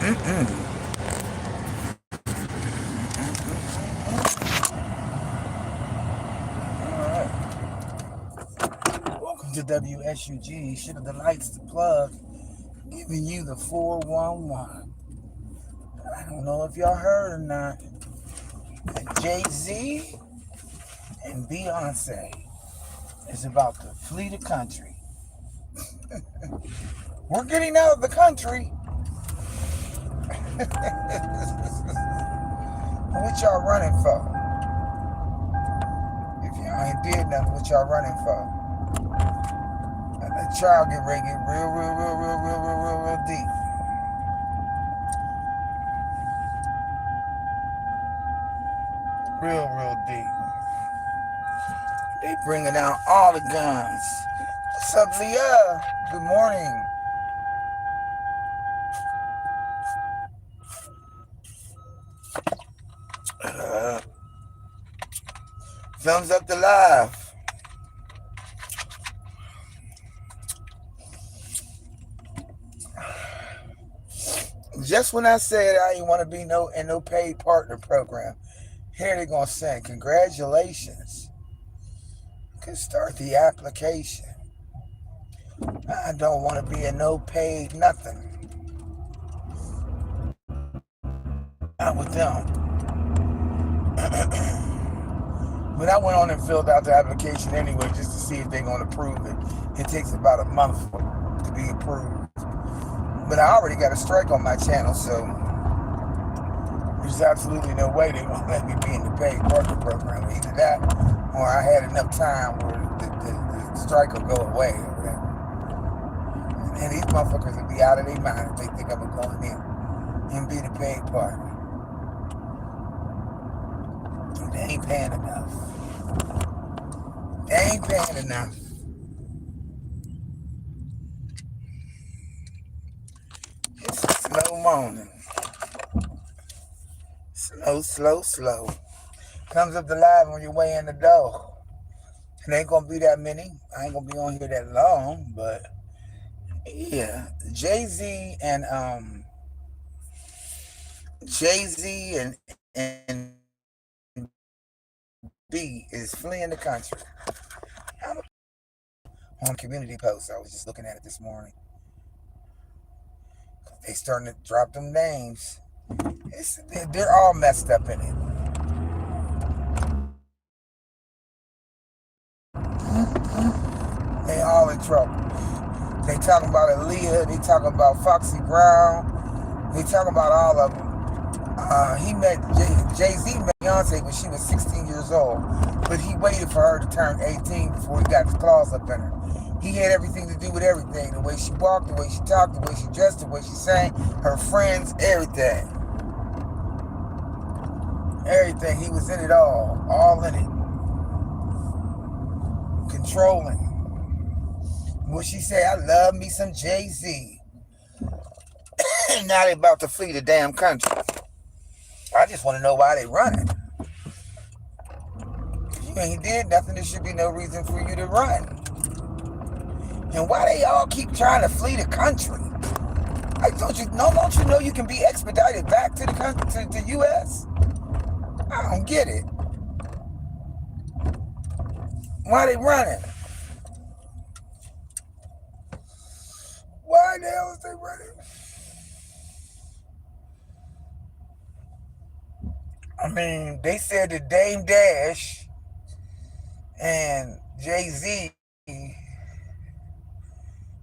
Welcome to WSUG. Should have the lights to plug, giving you the 411. I don't know if y'all heard or not. Jay-Z and Beyonce is about to flee the country. We're getting out of the country. What y'all running for? If y'all ain't did nothing, what y'all running for? And the trial get ready to get real deep. Real deep. They bringing out all the guns. What's up, Leah? Good morning. Thumbs up to live. Just when I said I didn't want to be in no paid partner program, here they're gonna say congratulations. You can start the application. I don't want to be in no paid nothing. Not with them. But I went on and filled out the application anyway just to see if they're going to approve it. It takes about a month to be approved. But I already got a strike on my channel, so there's absolutely no way they're going to let me be in the paid partner program. Either that or I had enough time where the strike will go away or whatever. And these motherfuckers will be out of their mind if they think I'm going in and be the paid partner. They ain't paying enough. They ain't paying enough. It's a slow morning. Slow. Comes up the live on your way in the door. It ain't gonna be that many. I ain't gonna be on here that long, but yeah. Jay-Z and B is fleeing the country. On community posts, I was just looking at it this morning. They starting to drop them names. They're all messed up in it. They all in trouble. They talking about Aaliyah. They talking about Foxy Brown. They talking about all of them. He met Jay-Z met Beyonce when she was 16 years old, but he waited for her to turn 18 before he got his claws up in her. He had everything to do with everything. The way she walked, the way she talked, the way she dressed, the way she sang, her friends, everything. Everything. He was in it all in it. Controlling. What she say, I love me some Jay-Z. Now they about to flee the damn country. I just want to know why they running. If you ain't did nothing, there should be no reason for you to run. And why they all keep trying to flee the country? Don't you know you can be expedited back to the country, to the U.S.? I don't get it. Why they running? Why the hell is they running? I mean, they said that Dame Dash and Jay-Z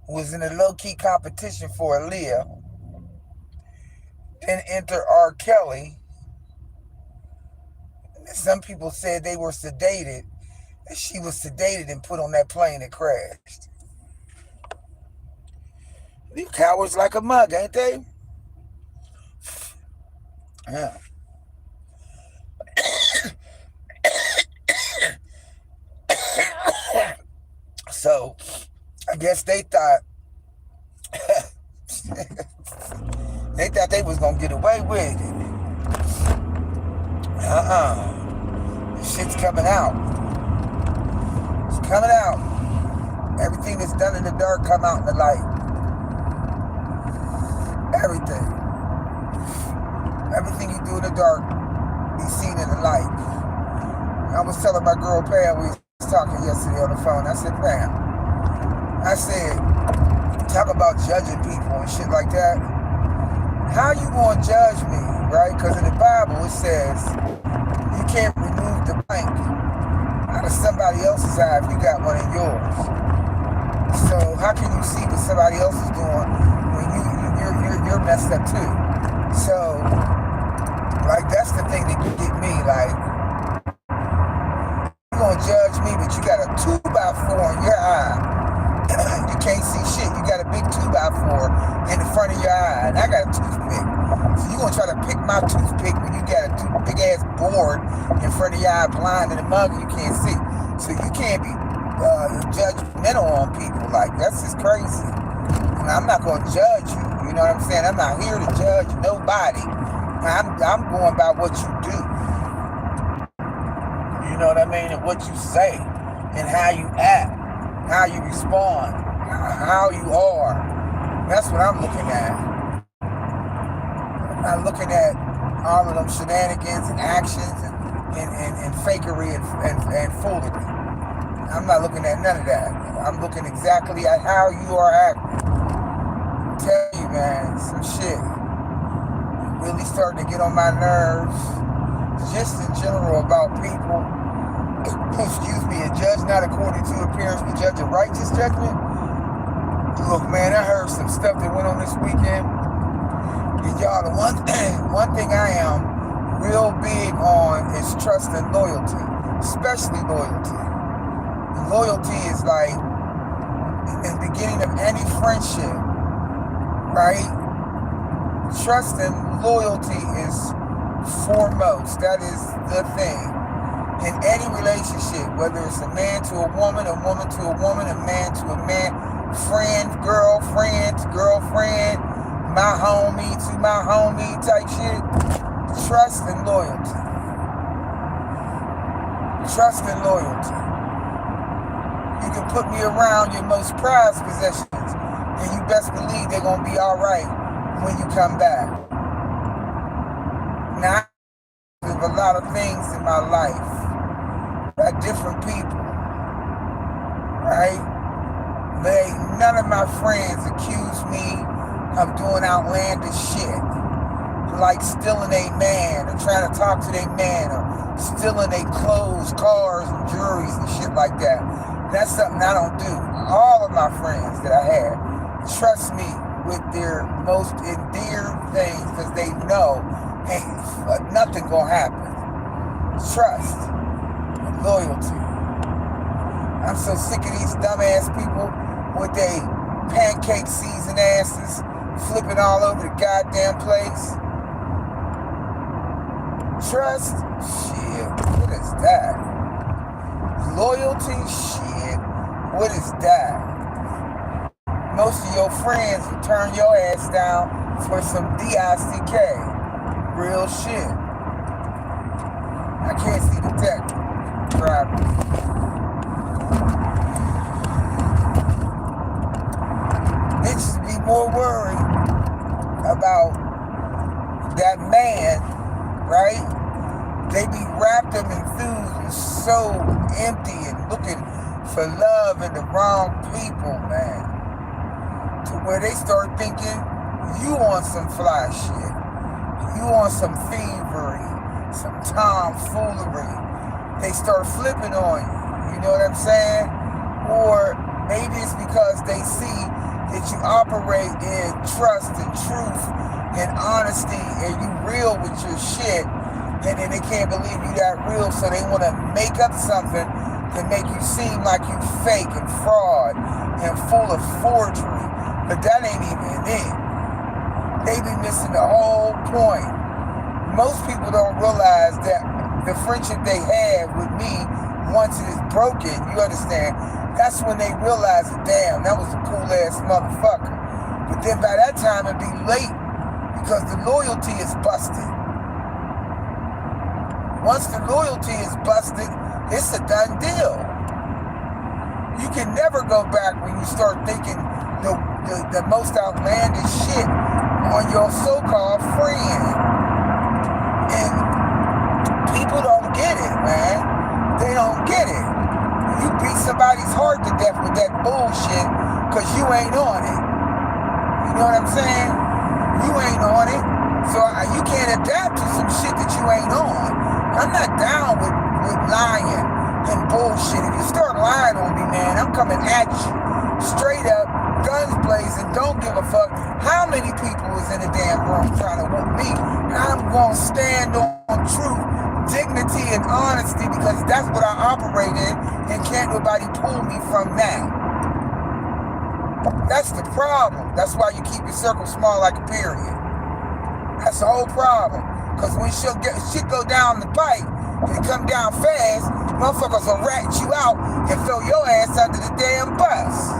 was in a low-key competition for Aaliyah. Then enter R. Kelly. Some people said they were sedated, and she was sedated and put on that plane that crashed. These cowards like a mug, ain't they? Yeah. So, I guess they thought they was gonna get away with it. This shit's coming out. It's coming out. Everything that's done in the dark come out in the light. Everything. Everything you do in the dark be seen in the light. I was telling my girl Pam, we was talking yesterday on the phone. I said, Pam, I said, talk about judging people and shit like that. How you gonna judge me, right? Because in the Bible it says you can't remove the plank out of somebody else's eye if you got one in yours. So how can you see what somebody else is doing when you're messed up too? So like that's the thing that get me. Like you gonna judge me, but you got a 2x4 in your eye. You can't see shit. You got a big 2x4 in the front of your eye, and I got a toothpick. So you gonna try to pick my toothpick when you got a big ass board in front of your eye, blind in the mug, and you can't see. So you can't be judgmental on people. Like that's just crazy. And I'm not gonna judge you. You know what I'm saying? I'm not here to judge nobody. I'm going by what you do. You know what I mean? And what you say, and how you act, how you respond, how you are. That's what I'm looking at. I'm not looking at all of them shenanigans and actions and fakery and foolery. I'm not looking at none of that. I'm looking exactly at how you are acting. I tell you, man, some shit really starting to get on my nerves, just in general about people. Excuse me, and judge not according to appearance, but judge a righteous judgment. Look, man, I heard some stuff that went on this weekend. And y'all, the one thing I am real big on is trust and loyalty, especially loyalty. Loyalty is like in the beginning of any friendship, right? Trust and loyalty is foremost. That is the thing. In any relationship, whether it's a man to a woman to a woman, a man to a man, friend, girlfriend to girlfriend, my homie to my homie type shit, trust and loyalty. Trust and loyalty. You can put me around your most prized possessions, and you best believe they're going to be all right when you come back. Now, I have a lot of things in my life by different people, right? But none of my friends accuse me of doing outlandish shit, like stealing a man or trying to talk to their man or stealing their clothes, cars, and jewelry and shit like that. That's something I don't do. All of my friends that I had trust me with their most endeared things because they know, hey, nothing gonna happen. Trust. Loyalty. I'm so sick of these dumbass people with they pancake season asses flipping all over the goddamn place. Trust? Shit. What is that? Loyalty? Shit. What is that? Most of your friends will turn your ass down for some DICK. Real shit. I can't see the tech. Bitches be more worried about that man, right? They be wrapped up enthused and so empty and looking for love in the wrong people, man. To where they start thinking you on some fly shit. You on some thievery, some tomfoolery. They start flipping on you, you know what I'm saying? Or maybe it's because they see that you operate in trust and truth and honesty and you real with your shit, and then they can't believe you that real, so they want to make up something to make you seem like you fake and fraud and full of forgery, but that ain't even it. They be missing the whole point. Most people don't realize that the friendship they have with me, once it is broken, you understand, that's when they realize, damn, that was a cool ass motherfucker. But then by that time it'd be late because the loyalty is busted. Once the loyalty is busted, it's a done deal. You can never go back when you start thinking the most outlandish shit on your so-called friend. death with that bullshit because you ain't on it. You know what I'm saying? You ain't on it. So you can't adapt to some shit that you ain't on. I'm not down with lying and bullshit. If you start lying on me, man, I'm coming at you. Straight up, guns blazing, don't give a fuck how many people is in the damn room trying to whoop me. I'm going to stand on truth, dignity, and honesty because that's what I operate in, and can't nobody pull me from that. That's the problem. That's why you keep your circle small like a period. That's the whole problem. Because when shit go down the pipe and it come down fast, motherfuckers will rat you out and throw your ass under the damn bus.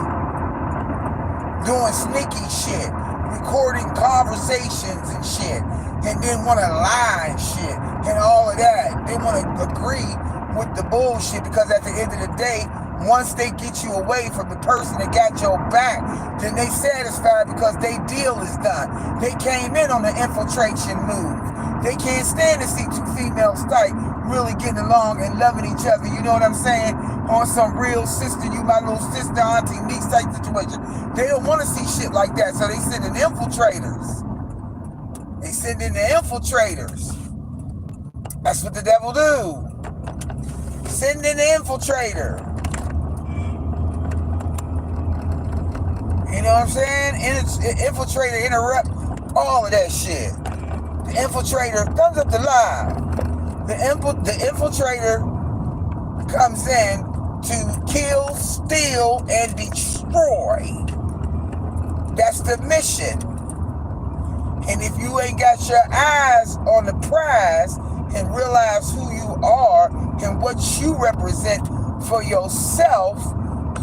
Doing sneaky shit, recording conversations and shit, and then want to lie and shit, and all of that. They want to agree with the bullshit because at the end of the day, once they get you away from the person that got your back, then they satisfied because their deal is done. They came in on the infiltration move. They can't stand to see two females fight, really getting along and loving each other. You know what I'm saying? On some real sister, you my little sister, auntie, niece type situation. They don't want to see shit like that, so they send in infiltrators. They send in the infiltrators. That's what the devil do. Send in the infiltrator. You know what I'm saying? Infiltrator interrupt all of that shit. The infiltrator comes up to live. The infiltrator comes in to kill, steal, and destroy. That's the mission. And if you ain't got your eyes on the prize and realize who you are and what you represent for yourself,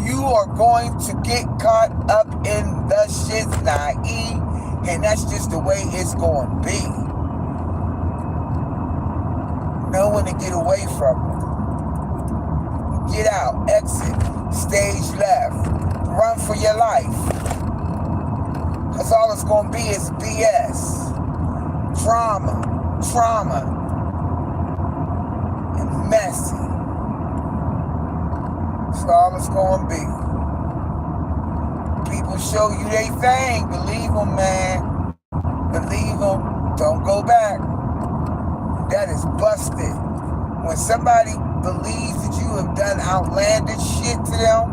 you are going to get caught up in the shit naive, and that's just the way it's going to be. Know when to get away from it. Get out, exit, stage left, run for your life. Because all it's going to be is BS, trauma, and messy. That's all it's going to be. People show you they thing. Believe them, man. Believe them. Don't go back. That is busted. When somebody believes that you have done outlandish shit to them,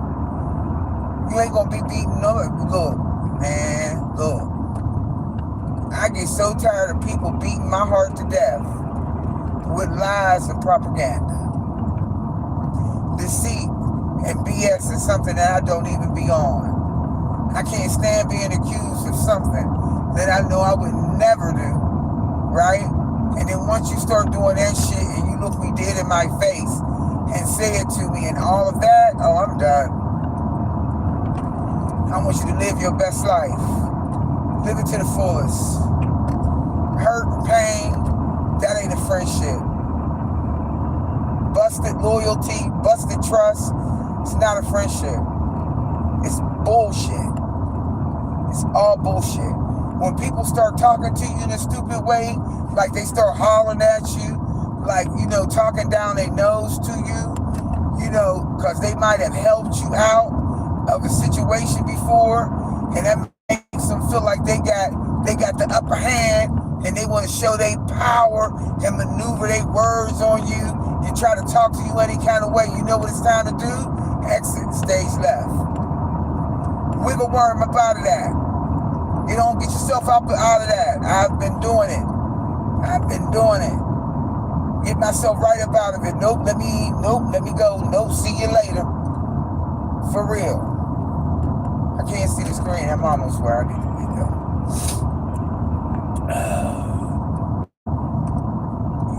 you ain't going to be beaten up. Look, man, look. I get so tired of people beating my heart to death with lies and propaganda. Deceit and BS is something that I don't even be on. I can't stand being accused of something that I know I would never do, right? And then once you start doing that shit and you look me dead in my face and say it to me and all of that, oh, I'm done. I want you to live your best life. Live it to the fullest. Hurt, pain, that ain't a friendship. Busted loyalty, busted trust, it's not a friendship. It's bullshit. It's all bullshit. When people start talking to you in a stupid way, like they start hollering at you, like, you know, talking down their nose to you, you know, because they might have helped you out of a situation before, and that makes them feel like they got the upper hand, and they want to show their power and maneuver their words on you and try to talk to you any kind of way. You know what it's time to do? Exit, stage left. Wiggle worm up out of that. You don't get yourself out of that. I've been doing it. Get myself right up out of it. Nope, let me go. Nope, see you later. For real. I can't see the screen. I'm almost where I need to be though.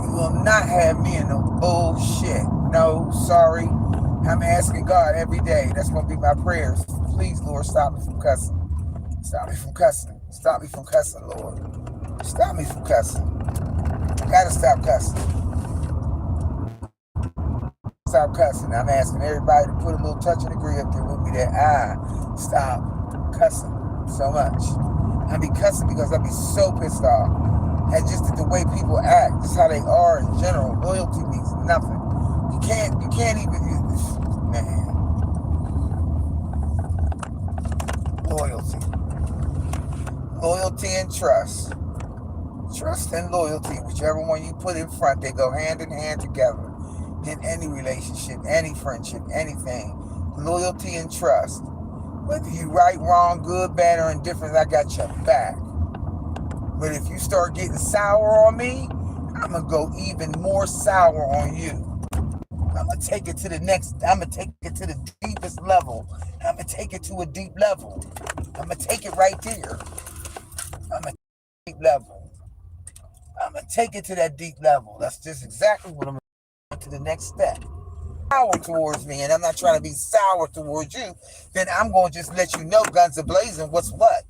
You will not have me in no bullshit. No, sorry. I'm asking God every day. That's going to be my prayers. Please, Lord, stop me from cussing. Stop me from cussing. Stop me from cussing, Lord. Stop me from cussing. I gotta stop cussing. Stop cussing. I'm asking everybody to put a little touch and agree up there with me that I stop cussing so much. I be cussing because I be so pissed off at just the way people act, just how they are in general. Loyalty means nothing. You can't even, man. loyalty. Loyalty and trust. Trust and loyalty, whichever one you put in front, they go hand in hand together. In any relationship, any friendship, anything. Loyalty and trust. Whether you right, wrong, good, bad, or indifferent, I got your back. But if you start getting sour on me, I'm going to go even more sour on you. I'm going to take it to the next, I'm going to take it to the deepest level. I'm going to take it to a deep level. I'm going to take it right there. I'm going to take it to a deep level. I'm going to take it to that deep level. That's just exactly what I'm going to do to the next step. Sour towards me, and I'm not trying to be sour towards you, then I'm going to just let you know, guns are blazing, what's what.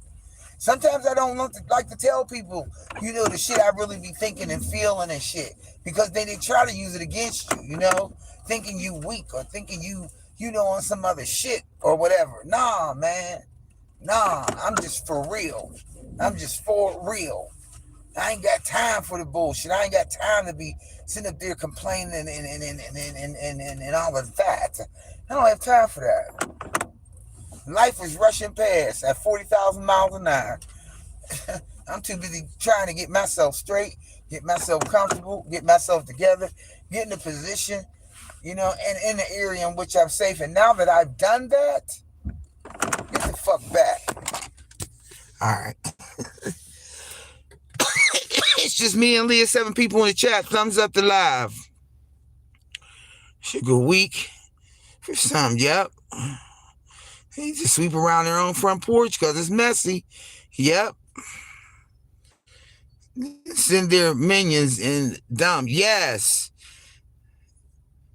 Sometimes I don't like to tell people, the shit I really be thinking and feeling and shit. Because then they try to use it against you, thinking you weak or thinking you on some other shit or whatever. Nah, man. Nah, I'm just for real. I'm just for real. I ain't got time for the bullshit. I ain't got time to be sitting up there complaining and all of that. I don't have time for that. Life is rushing past at 40,000 miles an hour. I'm too busy trying to get myself straight, get myself comfortable, get myself together, get in a position, and in the area in which I'm safe. And now that I've done that, get the fuck back. All right. It's just me and Leah, 7 people in the chat. Thumbs up to live. Sugar week for some, yep. They just sweep around their own front porch because it's messy. Yep. Send their minions and dump. Yes.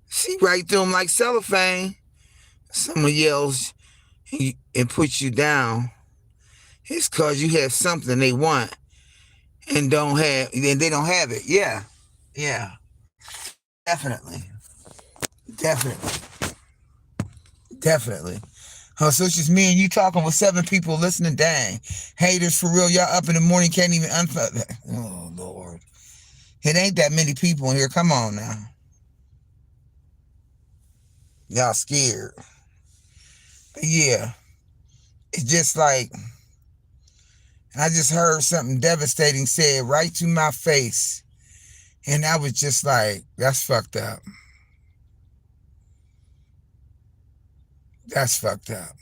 See right through them like cellophane. Someone yells and puts you down. It's because you have something they want and they don't have it. Yeah. Yeah. Definitely. Oh, so it's just me and you talking with 7 people listening. Dang. Haters for real. Y'all up in the morning can't even unfuck that. Oh, Lord. It ain't that many people in here. Come on now. Y'all scared. But yeah. It's just like, I just heard something devastating said right to my face. And I was just like, that's fucked up. That's fucked up.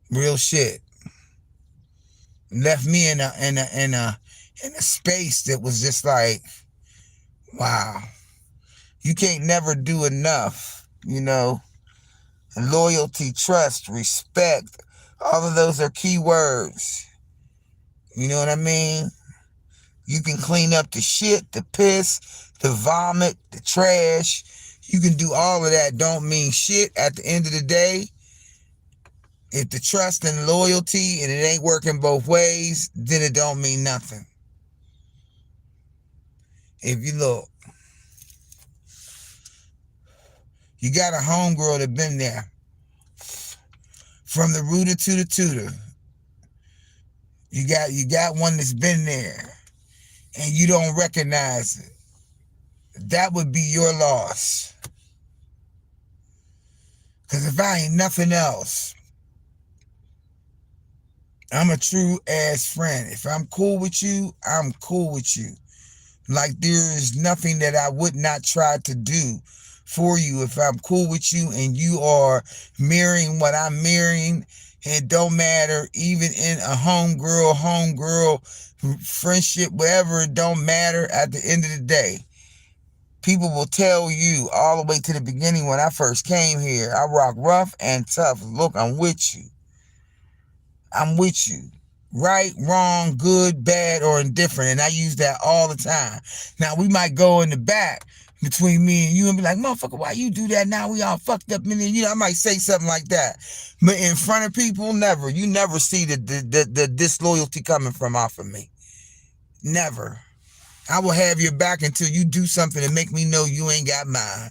Real shit. Left me in a space that was just like, wow. You can't never do enough, Loyalty, trust, respect. All of those are key words. You know what I mean? You can clean up the shit, the piss, the vomit, the trash. You can do all of that. Don't mean shit at the end of the day. If the trust and loyalty and it ain't working both ways, then it don't mean nothing. If you look, you got a homegirl that been there. From the rooter to the tutor. You got one that's been there. And you don't recognize it. That would be your loss. Because if I ain't nothing else, I'm a true ass friend. If I'm cool with you, I'm cool with you. Like there is nothing that I would not try to do for you if I'm cool with you and you are mirroring what I'm mirroring. It don't matter, even in a homegirl friendship, whatever, it don't matter at the end of the day. People will tell you all the way to the beginning when I first came here, I rock rough and tough. Look, I'm with you. I'm with you. Right, wrong, good, bad, or indifferent. And I use that all the time. Now, we might go in the back between me and you and be like, motherfucker, why you do that now? We all fucked up. And then, I might say something like that. But in front of people, never. You never see the disloyalty coming from off of me. Never. I will have your back until you do something to make me know you ain't got mine.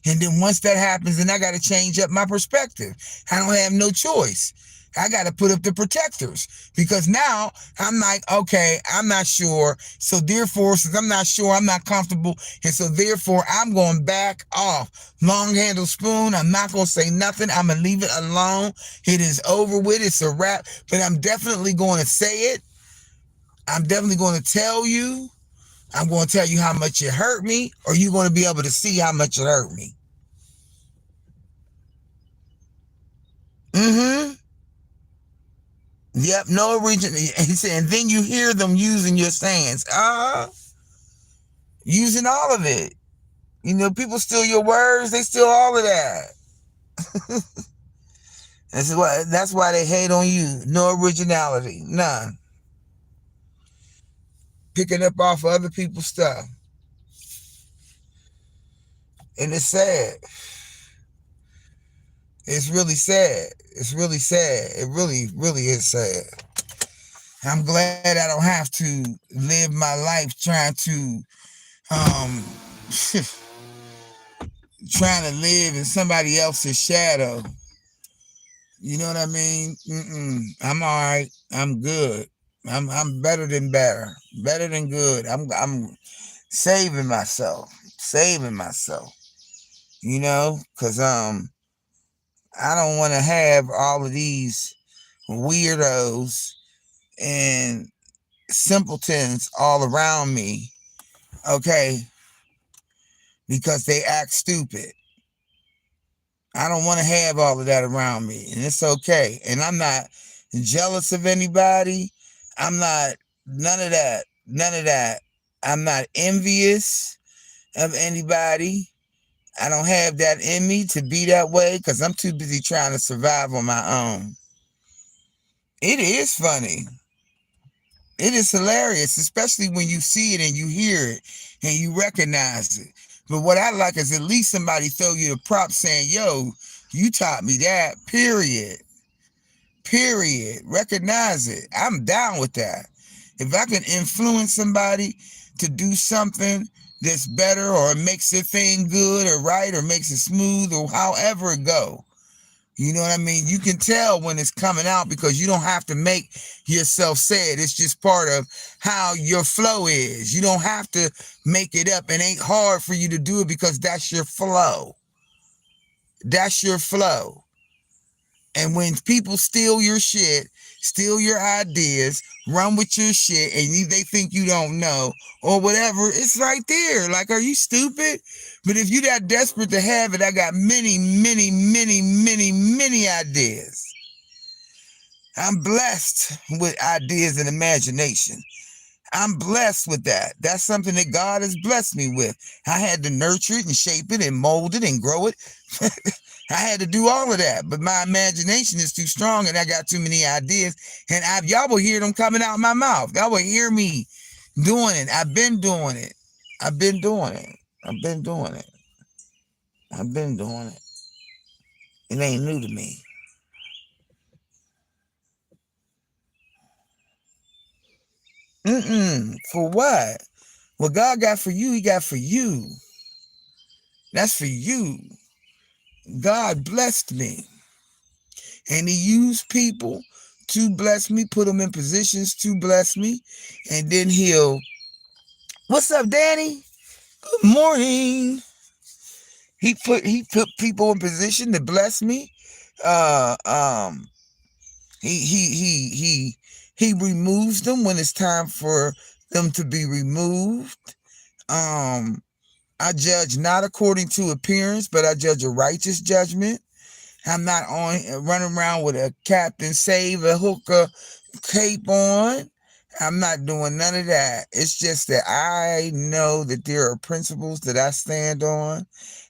And then once that happens, then I got to change up my perspective. I don't have no choice. I got to put up the protectors because now I'm like, okay, I'm not sure. So therefore, since I'm not sure, I'm not comfortable. And so therefore, I'm going back off. Long handle spoon. I'm not going to say nothing. I'm going to leave it alone. It is over with. It's a wrap. But I'm definitely going to say it. I'm definitely going to tell you. I'm going to tell you how much it hurt me, or you're going to be able to see how much it hurt me. Mm-hmm. Yep, no origin. He said, and then you hear them using your sayings. Using all of it. You know, people steal your words, they steal all of that. That's why they hate on you. No originality. None. Picking up off of other people's stuff. And it's sad. It's really sad. It's really sad. It really, really is sad. I'm glad I don't have to live my life trying to um trying to live in somebody else's shadow. You know what I mean? I'm all right. I'm good. I'm better than better. Better than good. I'm saving myself. Saving myself. You know, cause I don't want to have all of these weirdos and simpletons all around me. Okay, because they act stupid. I don't want to have all of that around me, and it's okay. And I'm not jealous of anybody. I'm not none of that. None of that. I'm not envious of anybody. I don't have that in me to be that way because I'm too busy trying to survive on my own. It is funny. It is hilarious, especially when you see it and you hear it and you recognize it. But what I like is at least somebody throw you the prop saying, yo, you taught me that, period. Period. Recognize it. I'm down with that. If I can influence somebody to do something that's better or makes their thing good or right or makes it smooth or however it go, you know what I mean? You can tell when it's coming out because you don't have to make yourself say it. It's just part of how your flow is. You don't have to make it up. It ain't hard for you to do it because that's your flow. That's your flow. And when people steal your shit, steal your ideas, run with your shit, and they think you don't know or whatever, it's right there. Like, are you stupid? But if you that desperate to have it, I got many, many, many, many, many ideas. I'm blessed with ideas and imagination. I'm blessed with that. That's something that God has blessed me with. I had to nurture it and shape it and mold it and grow it. I had to do all of that, but my imagination is too strong and I got too many ideas. And y'all will hear them coming out of my mouth. Y'all will hear me doing it. I've been doing it. I've been doing it. I've been doing it. I've been doing it. It ain't new to me. For what? What God got for you, He got for you. That's for you. God blessed me. And He used people to bless me, put them in positions to bless me. And then He'll, what's up, Danny? Good morning. He put people in position to bless me. Uh um he removes them when it's time for them to be removed. Um I judge not according to appearance, but I judge a righteous judgment. I'm not on running around with a Captain Save a hooker cape on. I'm not doing none of that. It's just that I know that there are principles that I stand on.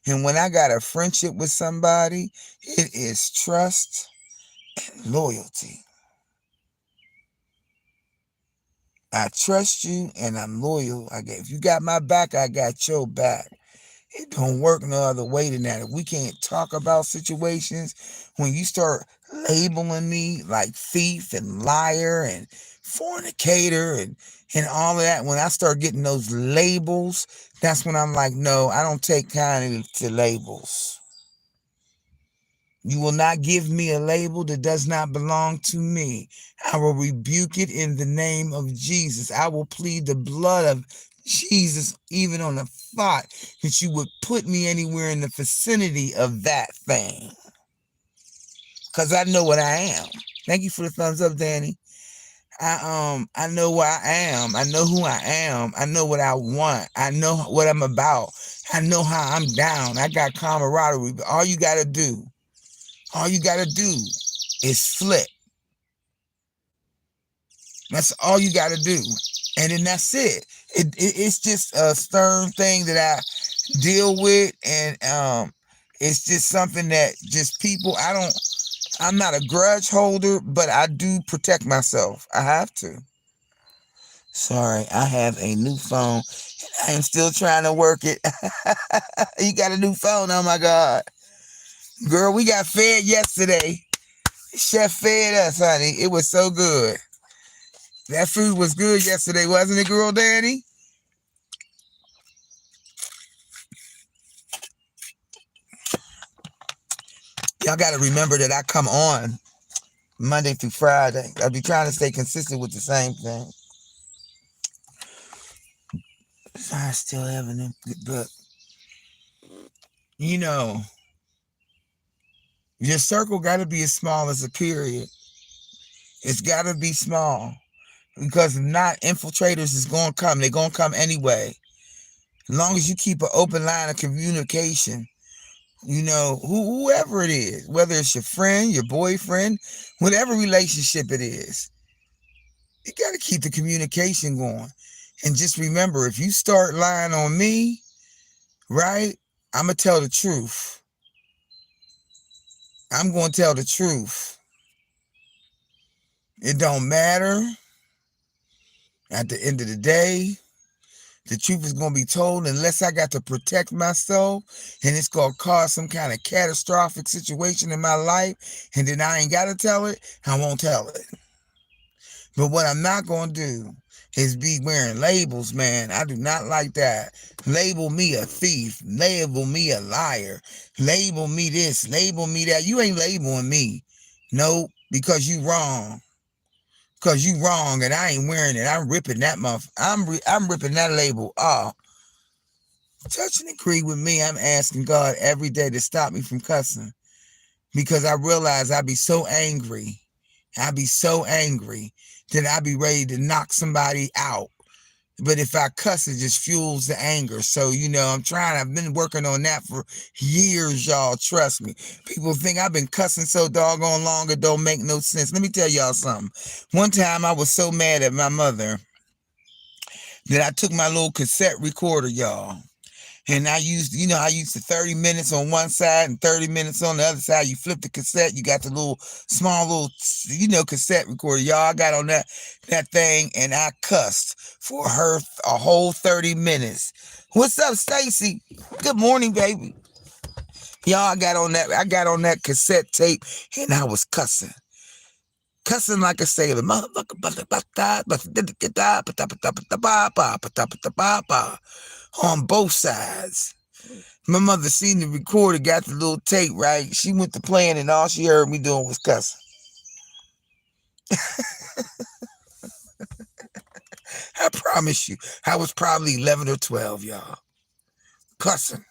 And when I got a friendship with somebody, it is trust and loyalty. I trust you and I'm loyal. If you got my back, I got your back. It don't work no other way than that. If we can't talk about situations, when you start labeling me like thief and liar and fornicator and all of that, when I start getting those labels, that's when I'm like, no, I don't take kindly to labels. You will not give me a label that does not belong to me. I will rebuke it in the name of Jesus. I will plead the blood of Jesus, even on the thought that you would put me anywhere in the vicinity of that thing. Because I know what I am. Thank you for the thumbs up, Danny. I know where I am. I know who I am. I know what I want. I know what I'm about. I know how I'm down. I got camaraderie. But all you gotta do is flip. That's all you gotta do. And then that's it. It's just a stern thing that I deal with, and it's just something that just people I'm not a grudge holder, but I do protect myself. I have to. Sorry, I have a new phone. I am still trying to work it. You got a new phone? Oh my God. Girl, we got fed yesterday. Chef fed us, honey. It was so good. That food was good yesterday, wasn't it, girl Danny? Y'all got to remember that I come on Monday through Friday. I'll be trying to stay consistent with the same thing. I still haven't a good book. You know, your circle got to be as small as a period. It's got to be small. Because if not, infiltrators is going to come. They're going to come anyway. As long as you keep an open line of communication, you know, whoever it is, whether it's your friend, your boyfriend, whatever relationship it is, you got to keep the communication going. And just remember, if you start lying on me, right, I'm going to tell the truth. I'm going to tell the truth. It don't matter. At the end of the day, the truth is going to be told unless I got to protect myself and it's going to cause some kind of catastrophic situation in my life and then I ain't got to tell it, I won't tell it. But what I'm not going to do is be wearing labels, man. I do not like that. Label me a thief. Label me a liar. Label me this. Label me that. You ain't labeling me. Nope, because you wrong. Because you wrong and I ain't wearing it. I'm ripping that I'm ripping that label off. Touch and agree with me. I'm asking God every day to stop me from cussing. Because I realize I'd be so angry. I'd be so angry that I'd be ready to knock somebody out. But if I cuss, it just fuels the anger. So, you know, I've been working on that for years, y'all. Trust me. People think I've been cussing so doggone long, it don't make no sense. Let me tell y'all something. One time I was so mad at my mother that I took my little cassette recorder, y'all. And I used the 30 minutes on one side and 30 minutes on the other side. You flip the cassette, you got the small cassette recorder. Y'all, I got on that thing and I cussed for her a whole 30 minutes. What's up, Stacy? Good morning, baby. Y'all, I got on that cassette tape and I was cussing. Cussing like a sailor. On both sides. My mother seen the recorder, got the little tape, right? She went to playing and all she heard me doing was cussing. I promise you, I was probably 11 or 12, y'all. Cussing.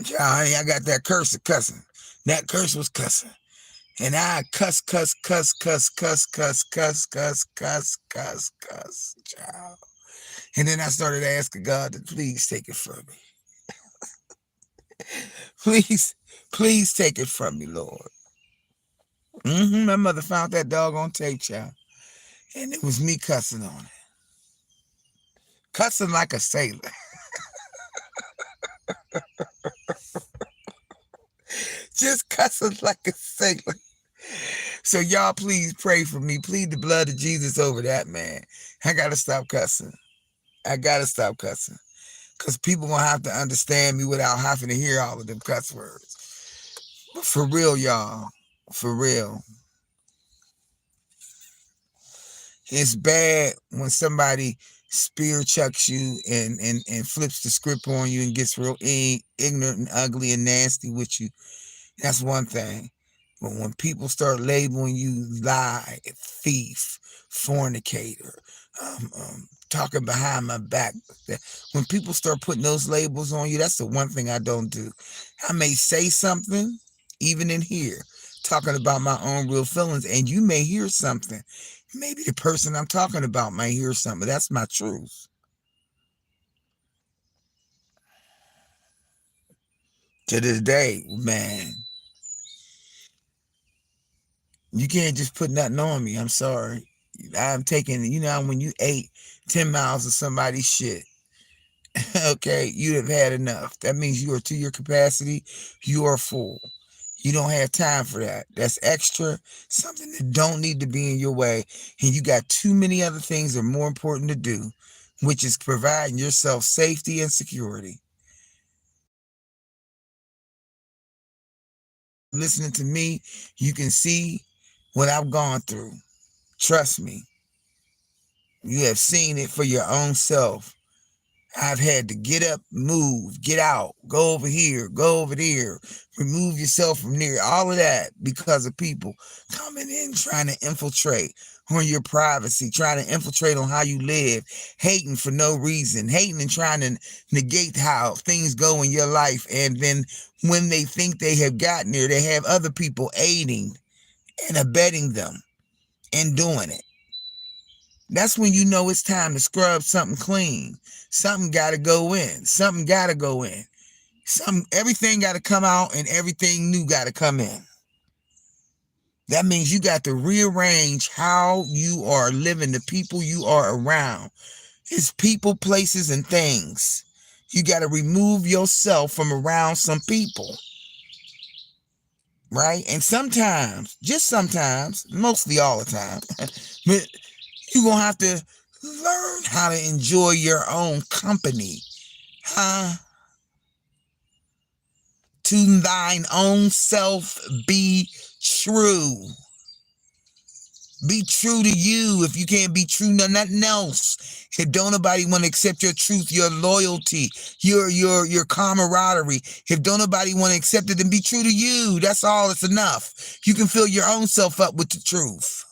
Y'all, I got that curse of cussing. That curse was cussing. And I cuss, child. And then I started asking God to please take it from me. Please take it from me, Lord. My mother found that dog on tape, child. And it was me cussing on it. Cussing like a sailor. Just cussing like a sailor. So y'all please pray for me. Plead the blood of Jesus over that, man. I got to stop cussing. Because people going to have to understand me without having to hear all of them cuss words. But for real, y'all. For real. It's bad when somebody spear chucks you and flips the script on you and gets real ignorant and ugly and nasty with you. That's one thing. But when people start labeling you lie, thief, fornicator, talking behind my back, when people start putting those labels on you, that's the one thing I don't do. I may say something, even in here, talking about my own real feelings, and you may hear something. Maybe the person I'm talking about might hear something. That's my truth. To this day, man, you can't just put nothing on me. I'm sorry. I'm taking, when you ate 10 miles of somebody's shit, okay, you'd have had enough. That means you are to your capacity. You are full. You don't have time for that. That's extra, something that don't need to be in your way. And you got too many other things that are more important to do, which is providing yourself safety and security. Listening to me, you can see what I've gone through. Trust me. You have seen it for your own self. I've had to get up, move, get out, go over here, go over there, remove yourself from there, all of that because of people coming in trying to infiltrate on your privacy, trying to infiltrate on how you live, hating for no reason, hating and trying to negate how things go in your life. And then when they think they have gotten there, they have other people aiding and abetting them and doing it. That's when you know it's time to scrub something clean. Something got to go in. Something got to go in. Everything got to come out and everything new got to come in. That means you got to rearrange how you are living, the people you are around. It's people, places, and things. You got to remove yourself from around some people. Right? And sometimes, just sometimes, mostly all the time, but you're going to have to learn how to enjoy your own company. To thine own self be true. Be true to you. If you can't be true to nothing else, if don't nobody want to accept your truth, your loyalty, your camaraderie, if don't nobody want to accept it, then be true to you. That's all. It's enough. You can fill your own self up with the truth.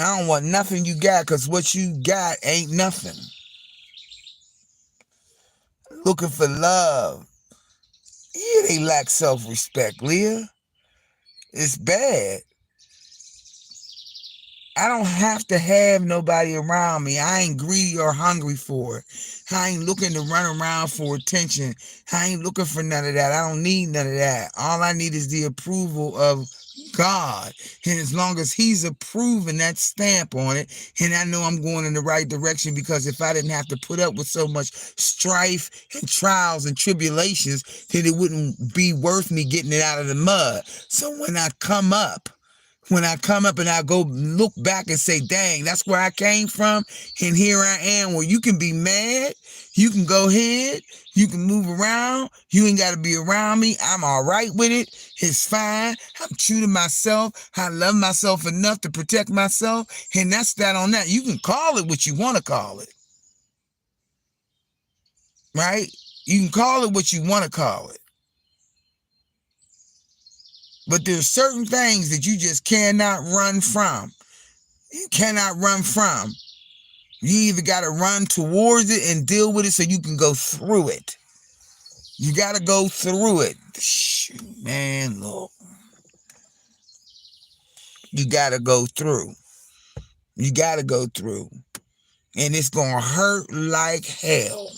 I don't want nothing you got, because what you got ain't nothing. Looking for love. Yeah, they lack self-respect, Leah. It's bad. I don't have to have nobody around me. I ain't greedy or hungry for it. I ain't looking to run around for attention. I ain't looking for none of that. I don't need none of that. All I need is the approval of God. And as long as he's approving that stamp on it, and I know I'm going in the right direction, because if I didn't have to put up with so much strife and trials and tribulations, then it wouldn't be worth me getting it out of the mud. So when I come up and I go look back and say, dang, that's where I came from, and here I am, where you can be mad, you can go ahead, you can move around, you ain't got to be around me, I'm all right with it, it's fine, I'm true to myself, I love myself enough to protect myself, and that's that on that. You can call it what you want to call it, right? You can call it what you want to call it. But there's certain things that you just cannot run from. You cannot run from. You either got to run towards it and deal with it so you can go through it. You got to go through it. Shoot, man, look. You got to go through. You got to go through. And it's going to hurt like hell.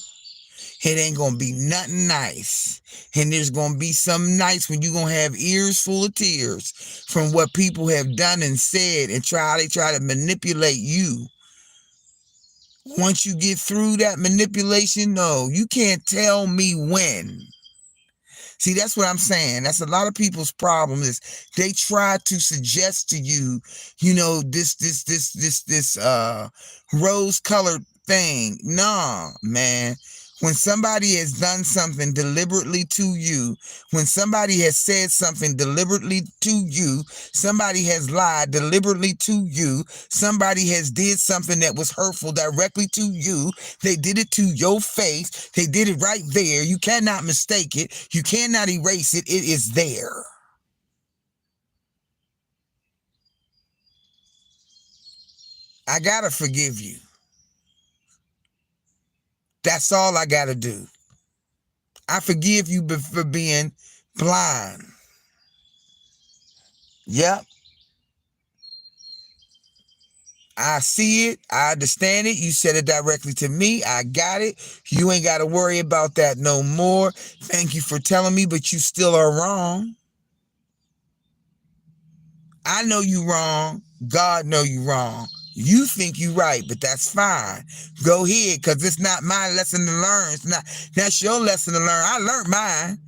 It ain't going to be nothing nice. And there's going to be some nights when you're going to have ears full of tears from what people have done and said, and they try to manipulate you. Once you get through that manipulation, no, you can't tell me when. See, that's what I'm saying. That's a lot of people's problem, is they try to suggest to you, this rose-colored thing. Nah, man. When somebody has done something deliberately to you, when somebody has said something deliberately to you, somebody has lied deliberately to you, somebody has did something that was hurtful directly to you, they did it to your face, they did it right there. You cannot mistake it. You cannot erase it. It is there. I gotta forgive you. That's all I gotta do. I forgive you for being blind. Yep. I see it. I understand it. You said it directly to me. I got it. You ain't got to worry about that no more. Thank you for telling me, but you still are wrong. I know you wrong. God know you wrong. You think you right, but that's fine. Go ahead, because it's not my lesson to learn. That's your lesson to learn. I learned mine.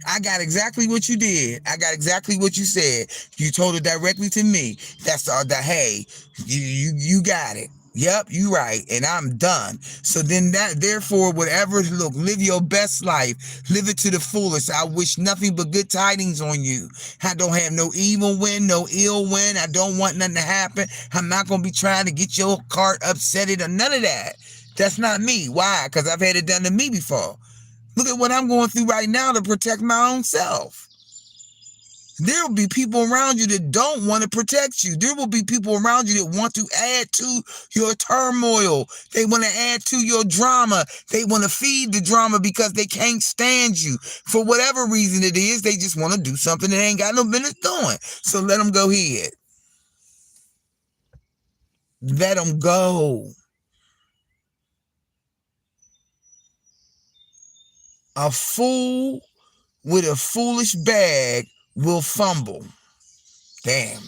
I got exactly what you did. I got exactly what you said. You told it directly to me. That's all that. Hey, you got it. Yep, you right, and I'm done. So then therefore, whatever, look, live your best life. Live it to the fullest. I wish nothing but good tidings on you. I don't have no evil wind, no ill wind. I don't want nothing to happen. I'm not going to be trying to get your cart upset or none of that. That's not me. Why? Because I've had it done to me before. Look at what I'm going through right now to protect my own self. There will be people around you that don't want to protect you. There will be people around you that want to add to your turmoil. They want to add to your drama. They want to feed the drama because they can't stand you. For whatever reason it is, they just want to do something that ain't got no business doing. So let them go ahead. Let them go. A fool with a foolish bag will fumble. Damn.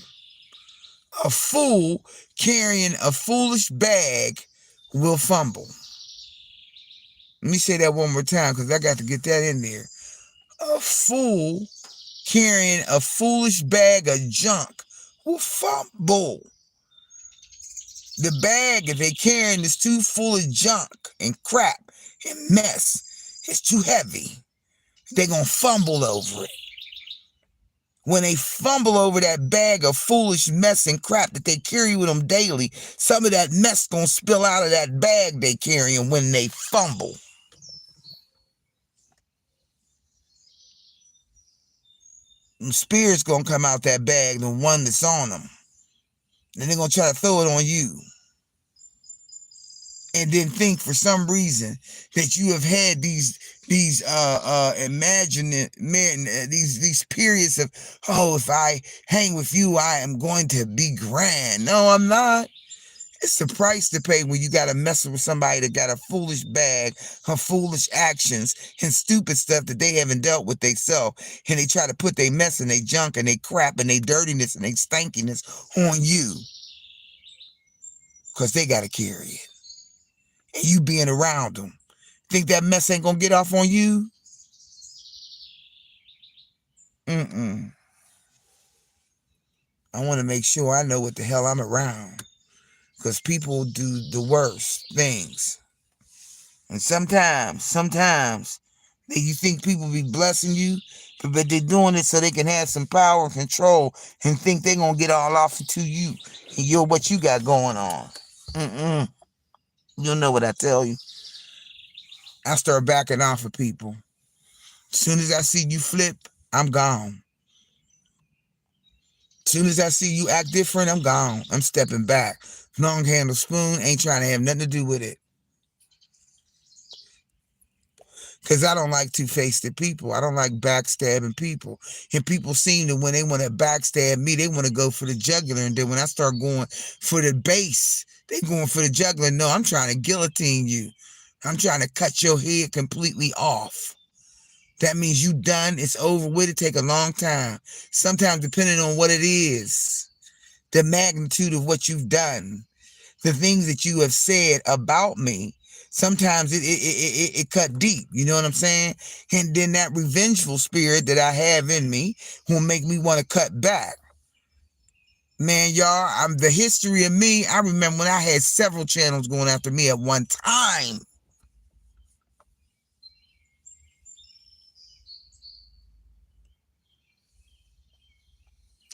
A fool carrying a foolish bag will fumble. Let me say that one more time because I got to get that in there. A fool carrying a foolish bag of junk will fumble. The bag that they carrying is too full of junk and crap and mess. It's too heavy. They're going to fumble over it. When they fumble over that bag of foolish mess and crap that they carry with them daily, some of that mess gonna spill out of that bag they carrying when they fumble. And spirits gonna come out that bag, the one that's on them. And they're gonna try to throw it on you. And then think for some reason that you have had these periods of, oh, if I hang with you, I am going to be grand. No, I'm not. It's the price to pay when you got to mess with somebody that got a foolish bag of foolish actions and stupid stuff that they haven't dealt with themselves. And they try to put their mess and their junk and their crap and their dirtiness and their stinkiness on you. Because they got to carry it. And you being around them. Think that mess ain't going to get off on you? I want to make sure I know what the hell I'm around. Because people do the worst things. And sometimes, you think people be blessing you, but they're doing it so they can have some power and control and think they're going to get all off to you and what you got going on. You'll know what I tell you. I start backing off of people. As soon as I see you flip, I'm gone. As soon as I see you act different, I'm gone. I'm stepping back. Long handle spoon, ain't trying to have nothing to do with it. Because I don't like two-faced people. I don't like backstabbing people. And people seem to, when they want to backstab me, they want to go for the jugular. And then when I start going for the base, they going for the jugular. No, I'm trying to guillotine you. I'm trying to cut your head completely off. That means you done. It's over with. It take a long time. Sometimes depending on what it is, the magnitude of what you've done, the things that you have said about me, sometimes it cut deep. You know what I'm saying? And then that revengeful spirit that I have in me will make me want to cut back. Man, y'all, I'm the history of me. I remember when I had several channels going after me at one time.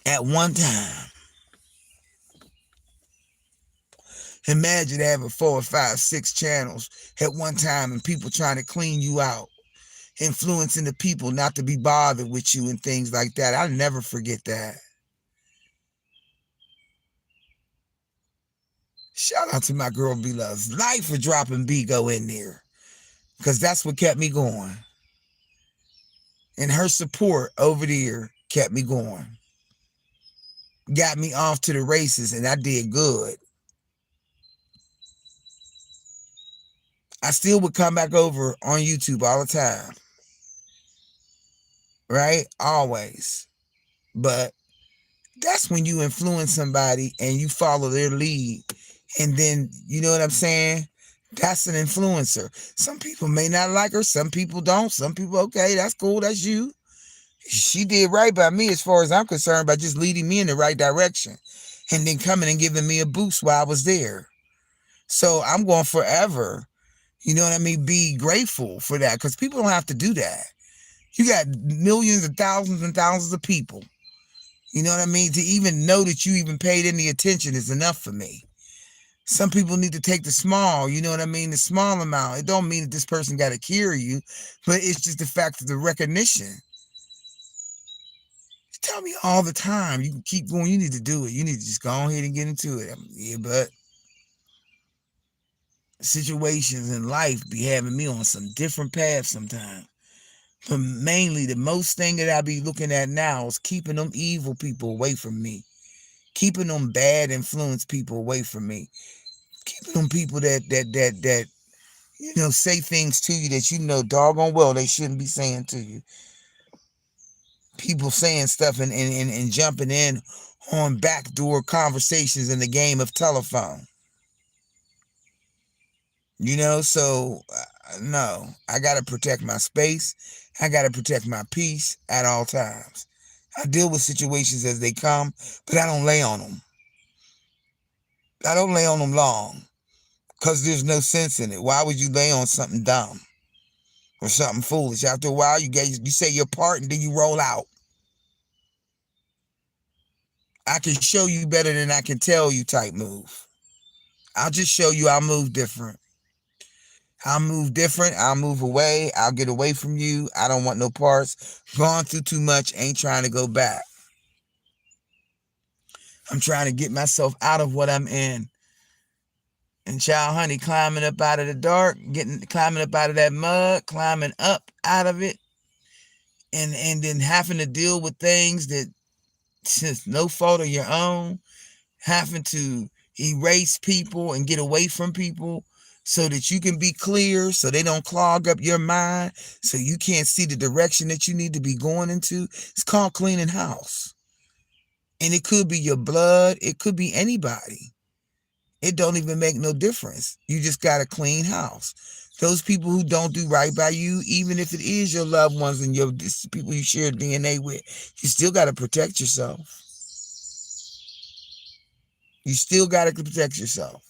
At one time. Imagine having 4 or 5, 6 channels at one time and people trying to clean you out, influencing the people not to be bothered with you and things like that. I'll never forget that. Shout out to my girl B Love's Life for dropping Bigo in there, because that's what kept me going. And her support over there kept me going. Got me off to the races, and I did good. I still would come back over on YouTube all the time. Right? Always. But that's when you influence somebody and you follow their lead. And then, you know what I'm saying? That's an influencer. Some people may not like her. Some people don't. Some people, okay, that's cool. That's you. She did right by me as far as I'm concerned by just leading me in the right direction and then coming and giving me a boost while I was there. So I'm going forever, you know what I mean, be grateful for that, because people don't have to do that. You got millions and thousands of people. You know what I mean? To even know that you even paid any attention is enough for me. Some people need to take the small, you know what I mean? The small amount. It don't mean that this person got to carry you, but it's just the fact of the recognition. You tell me all the time, you can keep going, you need to do it. You need to just go ahead and get into it. Yeah, but situations in life be having me on some different paths sometimes. But mainly, the most thing that I be looking at now is keeping them evil people away from me. Keeping them bad influence people away from me. Keeping them people that you know, say things to you that you know doggone well they shouldn't be saying to you. People saying stuff and jumping in on backdoor conversations in the game of telephone. You know, so no, I got to protect my space. I got to protect my peace at all times. I deal with situations as they come, but I don't lay on them. I don't lay on them long, because there's no sense in it. Why would you lay on something dumb or something foolish? After a while, you say your part and then you roll out. I can show you better than I can tell you type move. I'll just show you I'll move different. I'll move different. I'll move away. I'll get away from you. I don't want no parts. Gone through too much. Ain't trying to go back. I'm trying to get myself out of what I'm in. And child honey, climbing up out of the dark, climbing up out of that mud, climbing up out of it, and then having to deal with things that since no fault of your own, having to erase people and get away from people so that you can be clear, so they don't clog up your mind, so you can't see the direction that you need to be going into. It's called cleaning house. And it could be your blood. It could be anybody. It don't even make no difference. You just got a clean house. Those people who don't do right by you, even if it is your loved ones and your people you share DNA with, you still got to protect yourself. You still got to protect yourself.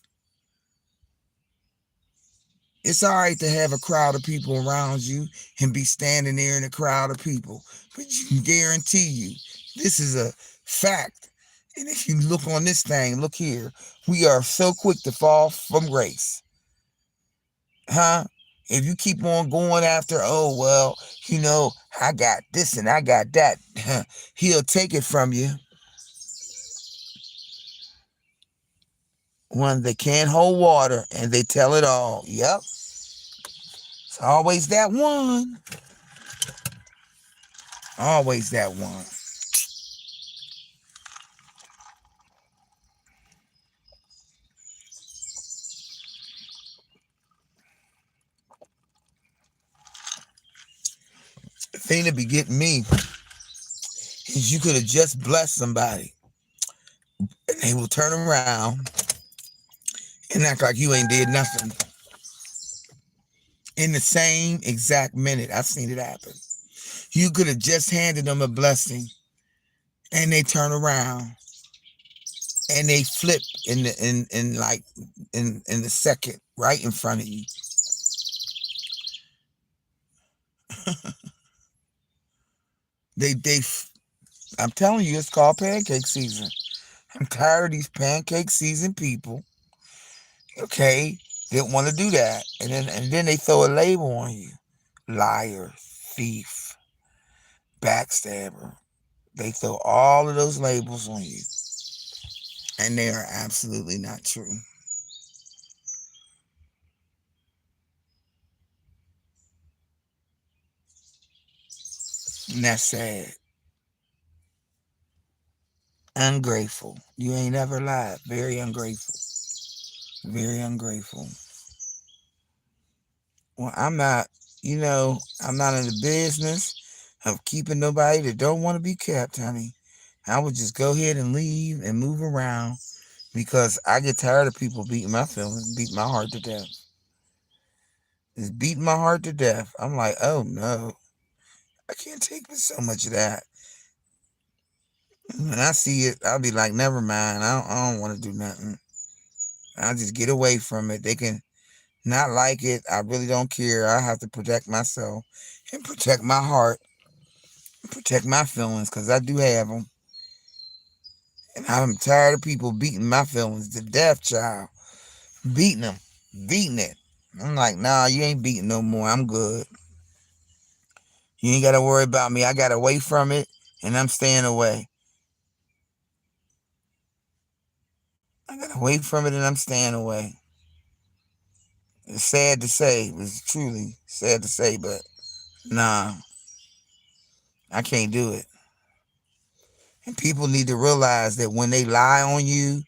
It's all right to have a crowd of people around you and be standing there in a crowd of people, but you can guarantee you, this is a fact. And if you look on this thing, look here, we are so quick to fall from grace. Huh? If you keep on going after, oh, well, you know, I got this and I got that, he'll take it from you. One that can't hold water and they tell it all. Yep. It's always that one. Always that one. The thing that be getting me is you could have just blessed somebody and they will turn around and act like you ain't did nothing. In the same exact minute, I've seen it happen. You could have just handed them a blessing and they turn around and they flip in the second right in front of you. They I'm telling you, it's called pancake season. I'm tired of these pancake season people. Okay, didn't want to do that, and then they throw a label on you: liar, thief, backstabber. They throw all of those labels on you, and they are absolutely not true. And that's sad. Ungrateful. You ain't ever lied. Very ungrateful. Very ungrateful. Well, I'm not in the business of keeping nobody that don't want to be kept, honey. I would just go ahead and leave and move around because I get tired of people beating my feelings, beating my heart to death. It's beating my heart to death. I'm like, oh no, I can't take so much of that. When I see it, I'll be like, never mind. I don't want to do nothing. I'll just get away from it. They can not like it. I really don't care. I have to protect myself and protect my heart, and protect my feelings because I do have them. And I'm tired of people beating my feelings to death, child. Beating them, beating it. I'm like, nah, you ain't beating no more. I'm good. You ain't got to worry about me. I got away from it and I'm staying away. I got away from it and I'm staying away. It's sad to say. It's truly sad to say, but nah, I can't do it. And people need to realize that when they lie on you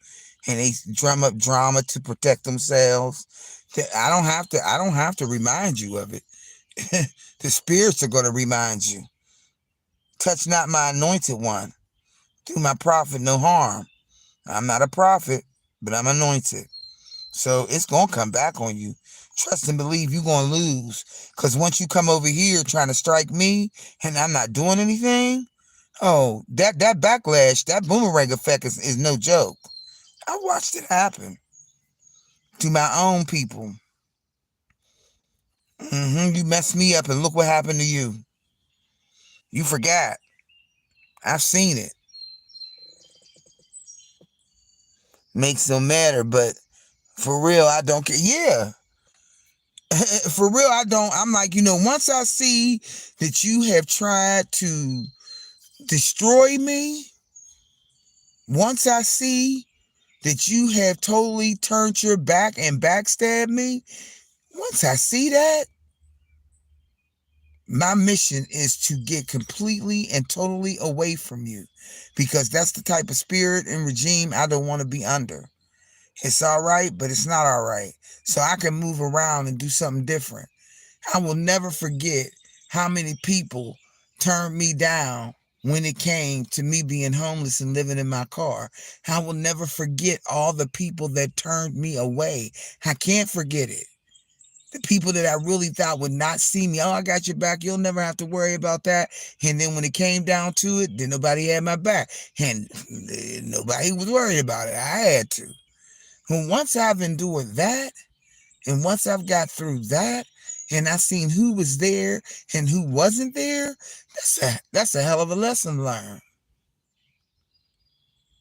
and they drum up drama to protect themselves, that I don't have to remind you of it. The spirits are going to remind you. Touch not my anointed one. Do my prophet no harm. I'm not a prophet, but I'm anointed. So it's going to come back on you. Trust and believe you're going to lose. Because once you come over here trying to strike me and I'm not doing anything, oh, that backlash, that boomerang effect is no joke. I watched it happen to my own people. You messed me up and look what happened to you. You forgot. I've seen it. Makes no matter, but for real, I don't care. Yeah. For real, I don't. I'm like, once I see that you have tried to destroy me, once I see that you have totally turned your back and backstabbed me, once I see that, my mission is to get completely and totally away from you because that's the type of spirit and regime I don't want to be under. It's all right, but it's not all right. So I can move around and do something different. I will never forget how many people turned me down when it came to me being homeless and living in my car. I will never forget all the people that turned me away. I can't forget it. The people that I really thought would not see me. Oh, I got your back. You'll never have to worry about that. And then when it came down to it, then nobody had my back. And nobody was worried about it. I had to. And once I've endured that, and once I've got through that, and I seen who was there and who wasn't there, that's a hell of a lesson to learn.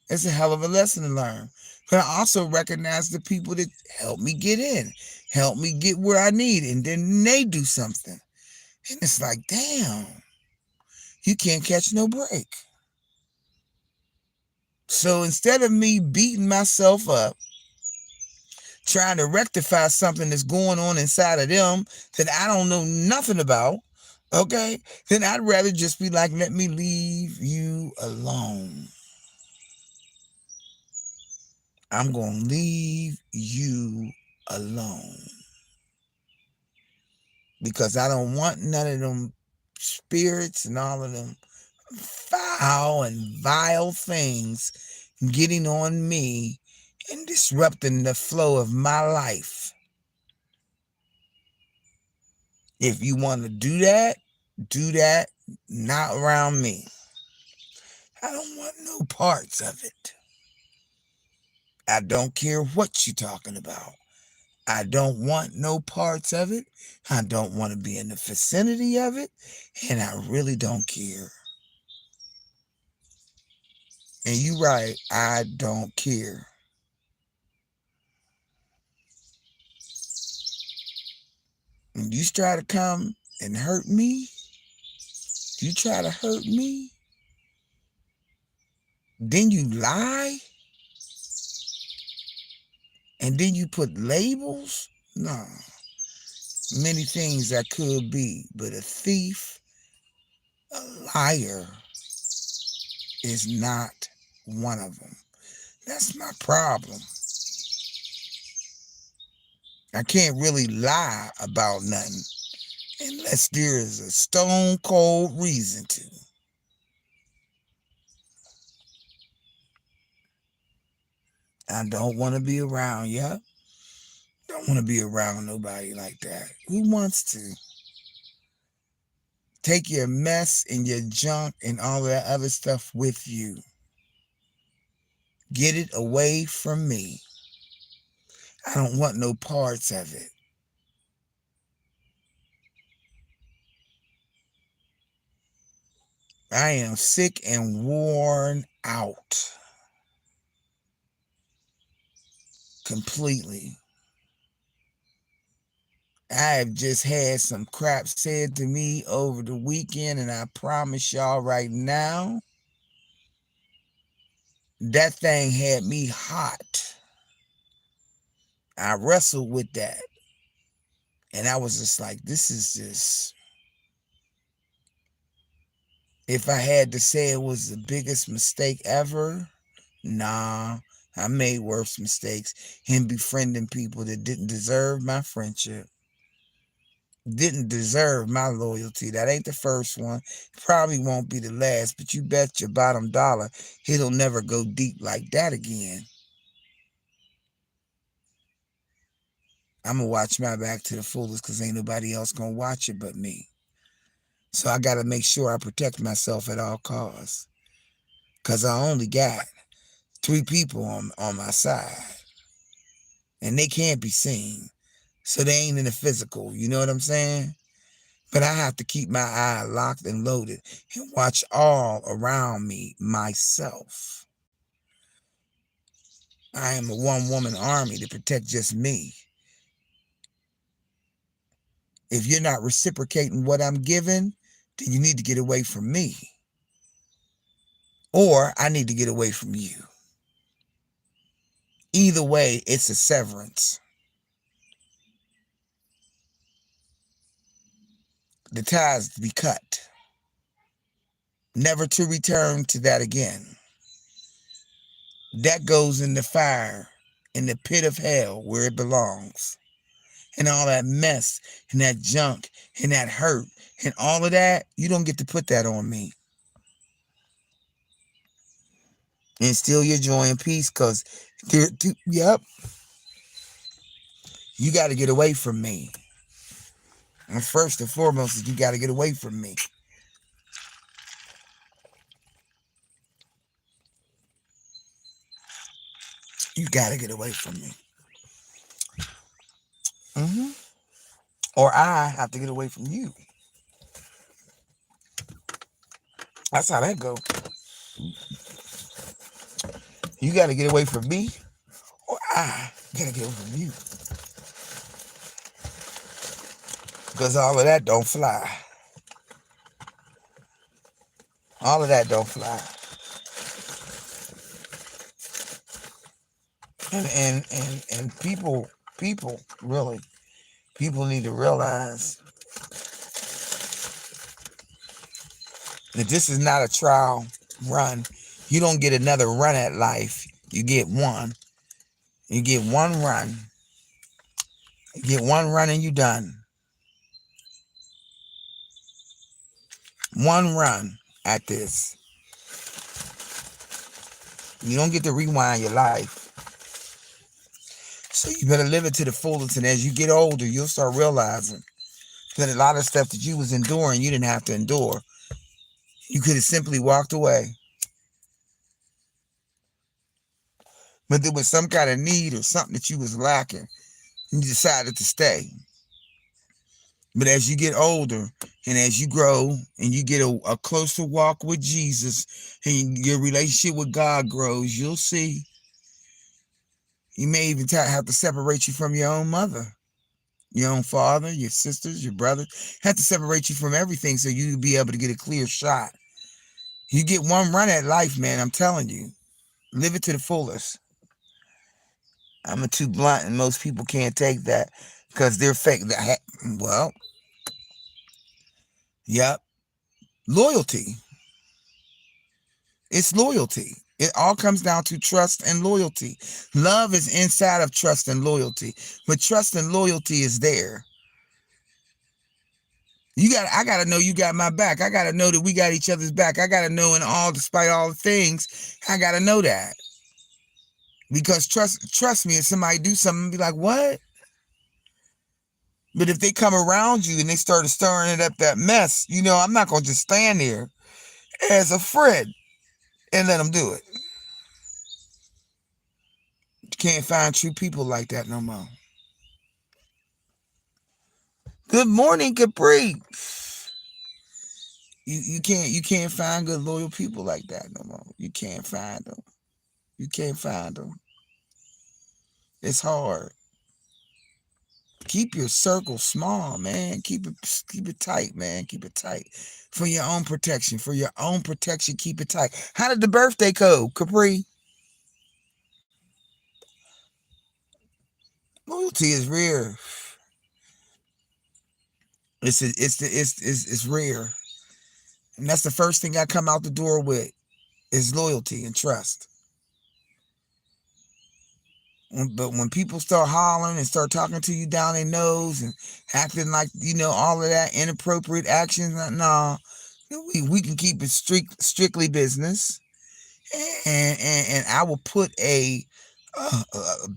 It's a hell of a lesson to learn. But I also recognize the people that help me get in, help me get where I need, and then they do something. And it's like, damn, you can't catch no break. So instead of me beating myself up, trying to rectify something that's going on inside of them that I don't know nothing about, okay, then I'd rather just be like, let me leave you alone. I'm going to leave you alone because I don't want none of them spirits and all of them foul and vile things getting on me and disrupting the flow of my life. If you want to do that, not around me. I don't want no parts of it. I don't care what you're talking about. I don't want no parts of it. I don't want to be in the vicinity of it. And I really don't care. And you right, I don't care. When you try to come and hurt me, you try to hurt me, then you lie, and then you put labels. No, many things I could be, but a thief, a liar is not one of them. That's my problem. I can't really lie about nothing unless there is a stone cold reason to. I don't want to be around you. Don't want to be around nobody like that. Who wants to? Take your mess and your junk and all of that other stuff with you. Get it away from me. I don't want no parts of it. I am sick and worn out. Completely. I have just had some crap said to me over the weekend, and I promise y'all right now, that thing had me hot. I wrestled with that. And I was just like, this is just, if I had to say it was the biggest mistake ever, nah, I made worse mistakes in befriending people that didn't deserve my friendship, didn't deserve my loyalty. That ain't the first one. Probably won't be the last, but you bet your bottom dollar it'll never go deep like that again. I'm going to watch my back to the fullest because ain't nobody else going to watch it but me. So I got to make sure I protect myself at all costs because I only got 3 people on my side, and they can't be seen. So they ain't in the physical, you know what I'm saying? But I have to keep my eye locked and loaded and watch all around me myself. I am a one-woman army to protect just me. If you're not reciprocating what I'm giving, then you need to get away from me. Or I need to get away from you. Either way, it's a severance. The ties to be cut. Never to return to that again. That goes in the fire, in the pit of hell where it belongs. And all that mess and that junk and that hurt and all of that, you don't get to put that on me. And steal your joy and peace because, yep, you got to get away from me. And first and foremost is you got to get away from me. You got to get away from me. Or I have to get away from you. That's how that goes. You got to get away from me, or I got to get away from you. Because all of that don't fly. All of that don't fly. And people really, people need to realize that this is not a trial run. You don't get another run at life. You get one. You get one run. You get one run and you're done. One run at this. You don't get to rewind your life. So you better live it to the fullest. And as you get older, you'll start realizing that a lot of stuff that you was enduring, you didn't have to endure. You could have simply walked away. but there was some kind of need or something that you was lacking. You decided to stay. But as you get older and as you grow and you get a closer walk with Jesus and your relationship with God grows, you'll see. He may even have to separate you from your own mother, your own father, your sisters, your brothers. Have to separate you from everything so you'll be able to get a clear shot. You get one run at life, man. I'm telling you. Live it to the fullest. I'm too blunt, and most people can't take that because they're fake. Well, yep. Loyalty. It's loyalty. It all comes down to trust and loyalty. Love is inside of trust and loyalty, but trust and loyalty is there. I gotta know you got my back. I gotta know that we got each other's back. I gotta know despite all the things, I gotta know that. Because trust me, if somebody do something, be like, what? But if they come around you and they start stirring it up that mess, I'm not gonna just stand there as a friend and let them do it. You can't find true people like that no more. Good morning, Capri. You can't find good loyal people like that no more. You can't find them. You can't find them. It's hard. Keep your circle small, man. Keep it tight, man. Keep it tight. For your own protection. For your own protection, keep it tight. How did the birthday go, Capri? Loyalty is rare. It's rare. And that's the first thing I come out the door with is loyalty and trust. But when people start hollering and start talking to you down their nose and acting like, all of that inappropriate actions, no, we can keep it strictly business. And I will put a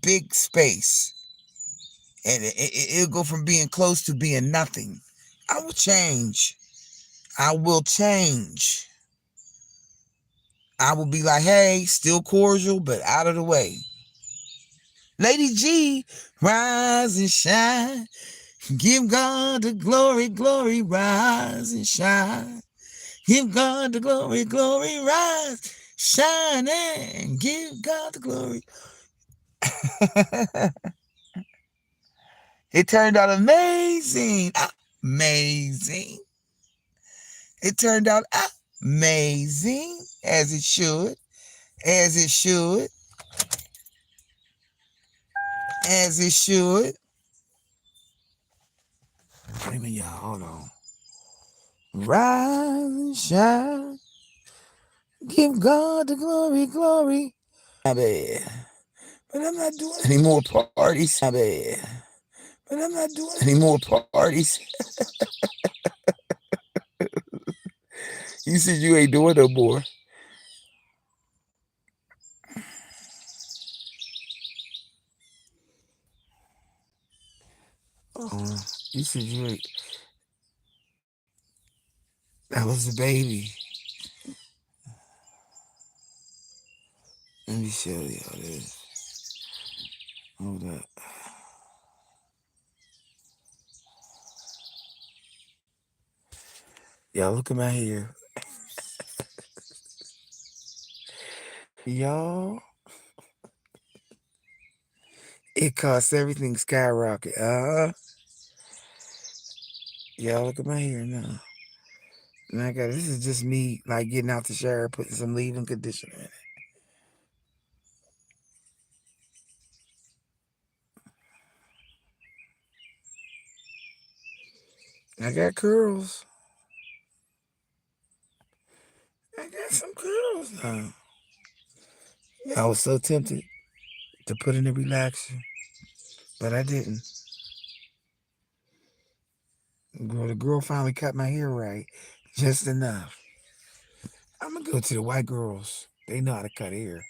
big space. And it'll go from being close to being nothing. I will change. I will change. I will be like, hey, still cordial, but out of the way. Lady G, rise and shine. Give God the glory, glory, rise and shine. Give God the glory, glory, rise, shine and give God the glory. It turned out amazing. Amazing. It turned out amazing, as it should. As it should. As it should. Wait a minute, y'all. Hold on. Rise and shine. Give God the glory, glory. My bad. But I'm not doing any more parties. My bad. But I'm not doing any more parties. You said you ain't doing no more. You said you ain't. That was the baby. Let me show y'all this. Hold up. Y'all look at my hair. Y'all, it costs everything skyrocket. Y'all look at my hair now. This is just me like getting out the shower, putting some leave-in conditioner in it. I got curls. I got some curls now. I was so tempted to put in a relaxer, but I didn't. The girl finally cut my hair right, just enough. I'm gonna go to the white girls. They know how to cut hair.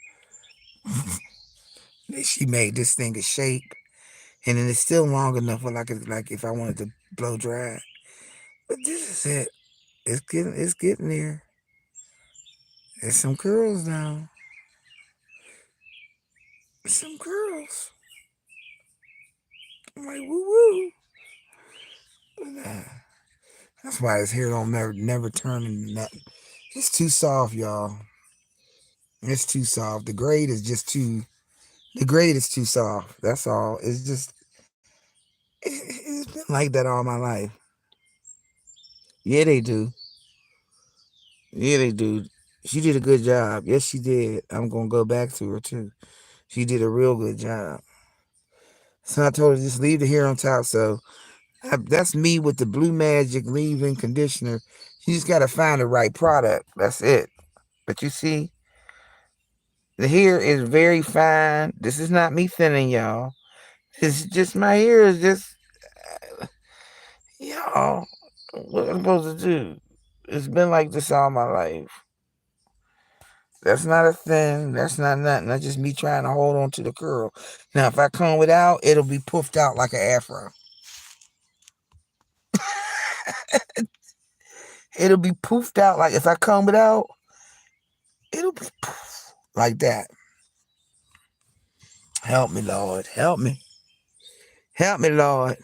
She made this thing a shape, and then it's still long enough for like if I wanted to blow dry. But this is it. It's getting there. There's some curls now. some curls. I'm like, woo woo. That's why his hair don't never turn into nothing. It's too soft, y'all. It's too soft. The grade is too soft. That's all. It's just it's been like that all my life. Yeah, they do. Yeah, they do. She did a good job. Yes, she did. I'm gonna go back to her too. She did a real good job. So I told her just leave the hair on top. So that's me with the Blue Magic leave-in conditioner. You just gotta find the right product. That's it. But you see, the hair is very fine. This is not me thinning y'all. It's just my hair is just y'all. What am I supposed to do? It's been like this all my life. That's not a thing. That's not nothing. That's just me trying to hold on to the curl. Now, if I comb it out, it'll be puffed out like an afro. It'll be poofed out like if I comb it out, it'll be poof, like that. Help me, Lord. Help me. Help me, Lord.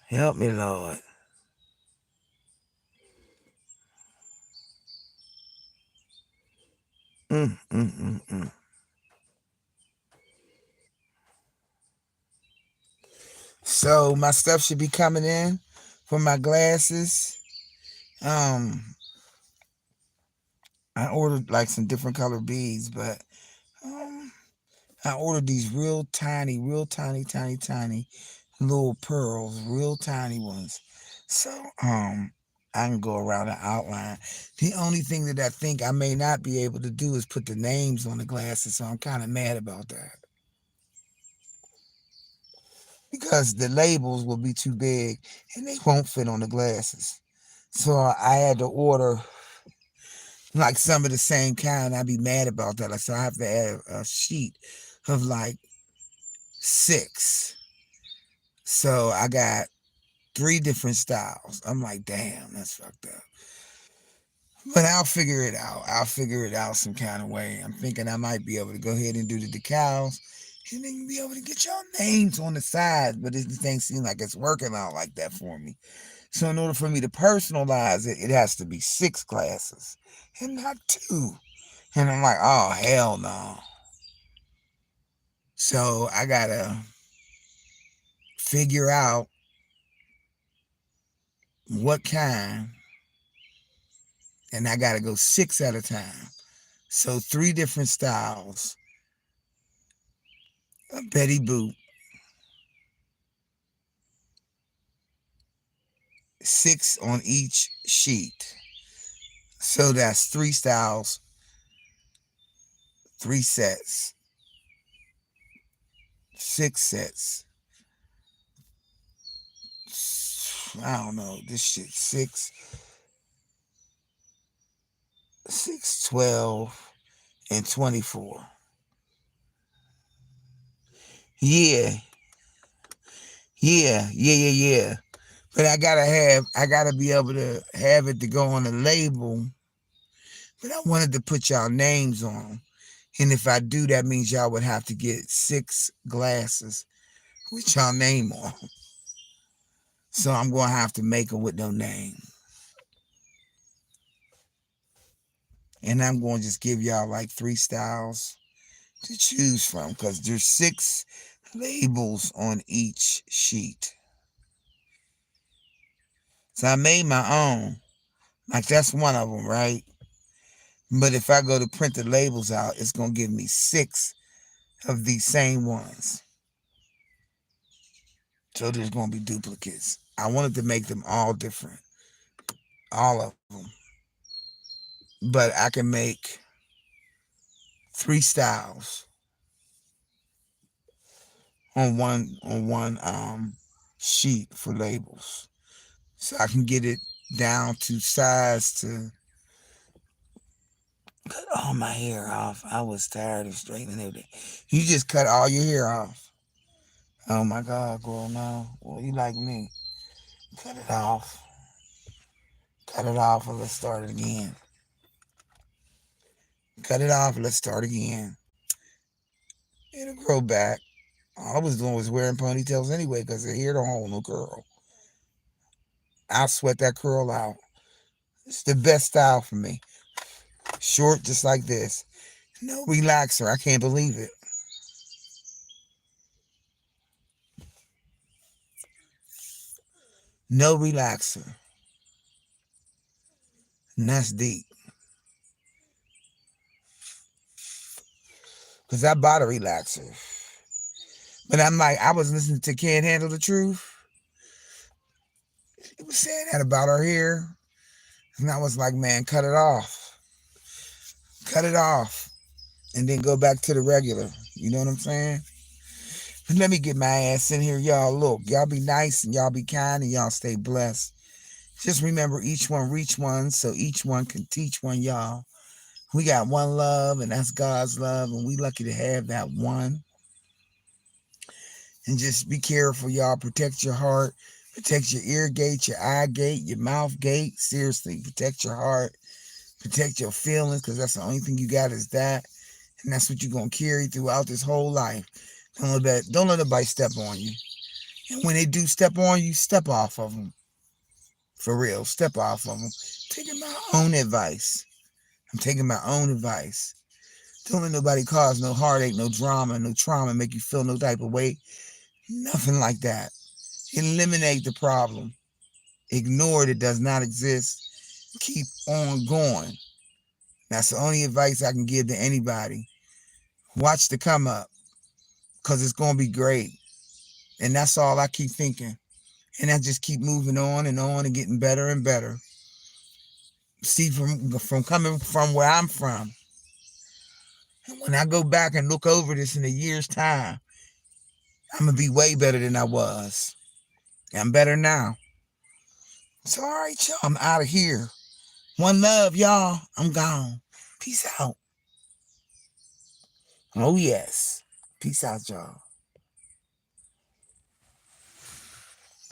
Help me, Lord. Mm, mm, mm, mm. So my stuff should be coming in for my glasses. Um, I ordered like some different color beads, but um, I ordered these real tiny, tiny, tiny little pearls, real tiny ones. So I can go around the outline. The only thing that I think I may not be able to do is put the names on the glasses, so I'm kind of mad about that. Because the labels will be too big and they won't fit on the glasses. So I had to order like some of the same kind. I'd be mad about that. So I have to add a sheet of like six. So I got three different styles. I'm like, damn, that's fucked up. But I'll figure it out. I'll figure it out some kind of way. I'm thinking I might be able to go ahead and do the decals and then be able to get y'all names on the side. But this thing seems like it's working out like that for me. So in order for me to personalize it, it has to be six classes and not two. And I'm like, oh, hell no. So I got to figure out what kind, and I got to go six at a time. So three different styles of Betty Boop, six on each sheet. So that's three styles, three sets, six sets. I don't know. This shit, six, 12, and 24. Yeah, yeah. But I gotta be able to have it to go on the label. But I wanted to put y'all names on them. And if I do, that means y'all would have to get six glasses with y'all name on 'em. So I'm going to have to make them with no name. And I'm going to just give y'all like three styles to choose from because there's six labels on each sheet. So I made my own. Like that's one of them, right? But if I go to print the labels out, it's going to give me six of these same ones. So there's going to be duplicates. I wanted to make them all different, all of them. But I can make three styles on one sheet for labels. So I can get it down to size to cut all my hair off. I was tired of straightening everything. You just cut all your hair off. Oh my God, girl, no. Well, you like me. Cut it off. Cut it off and let's start it again. Cut it off. Let's start again. It'll grow back. All I was doing was wearing ponytails anyway because the hair don't hold no curl. I'll sweat that curl out. It's the best style for me. Short, just like this. No relaxer. I can't believe it. No relaxer. And that's deep. Because I bought a relaxer. But I'm like, I was listening to Can't Handle the Truth. It was saying that about her hair. And I was like, man, cut it off. Cut it off. And then go back to the regular. You know what I'm saying? But let me get my ass in here, y'all. Look, y'all be nice and y'all be kind and y'all stay blessed. Just remember, each one reach one so each one can teach one, y'all. We got one love, and that's God's love, and we lucky to have that one. And just be careful, y'all. Protect your heart. Protect your ear gate, your eye gate, your mouth gate. Seriously, protect your heart. Protect your feelings, because that's the only thing you got is that. And that's what you're going to carry throughout this whole life. Don't let nobody step on you. And when they do step on you, step off of them. For real, step off of them. Taking my own advice. I'm taking my own advice. Don't let nobody cause no heartache, no drama, no trauma, make you feel no type of way. Nothing like that. Eliminate the problem. Ignore it. It does not exist. Keep on going. That's the only advice I can give to anybody. Watch the come up, because it's going to be great. And that's all I keep thinking. And I just keep moving on and getting better and better. See, from coming from where I'm from, and when I go back and look over this in a year's time, I'm going to be way better than I was. I'm better now. So, all right, y'all, I'm out of here. One love, y'all. I'm gone. Peace out. Oh, yes. Peace out, y'all.